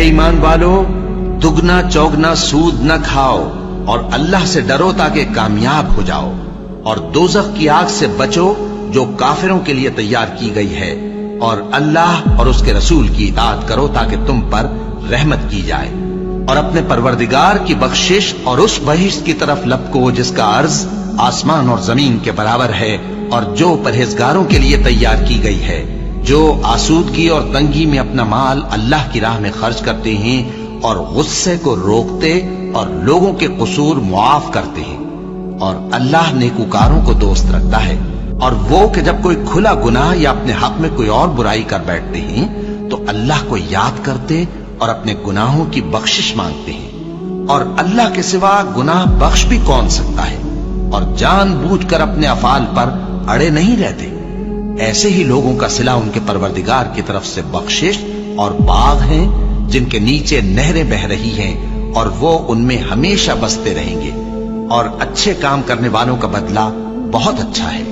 ایمان والو، دگنا چوگنا سود نہ کھاؤ اور اللہ سے ڈرو تاکہ کامیاب ہو جاؤ، اور دوزخ کی آگ سے بچو جو کافروں کے لیے تیار کی گئی ہے، اور اللہ اور اس کے رسول کی اطاعت کرو تاکہ تم پر رحمت کی جائے، اور اپنے پروردگار کی بخشش اور اس بہشت کی طرف لپکو جس کا عرض آسمان اور زمین کے برابر ہے، اور جو پرہیزگاروں کے لیے تیار کی گئی ہے، جو آسودگی اور تنگی میں اپنا مال اللہ کی راہ میں خرچ کرتے ہیں اور غصے کو روکتے اور لوگوں کے قصور معاف کرتے ہیں، اور اللہ نیکوکاروں کو دوست رکھتا ہے، اور وہ کہ جب کوئی کھلا گناہ یا اپنے حق میں کوئی اور برائی کر بیٹھتے ہیں تو اللہ کو یاد کرتے اور اپنے گناہوں کی بخشش مانگتے ہیں، اور اللہ کے سوا گناہ بخش بھی کون سکتا ہے، اور جان بوجھ کر اپنے افعال پر اڑے نہیں رہتے۔ ایسے ہی لوگوں کا صلہ ان کے پروردگار کی طرف سے بخشش اور باغ ہیں جن کے نیچے نہریں بہ رہی ہیں، اور وہ ان میں ہمیشہ بستے رہیں گے، اور اچھے کام کرنے والوں کا بدلہ بہت اچھا ہے۔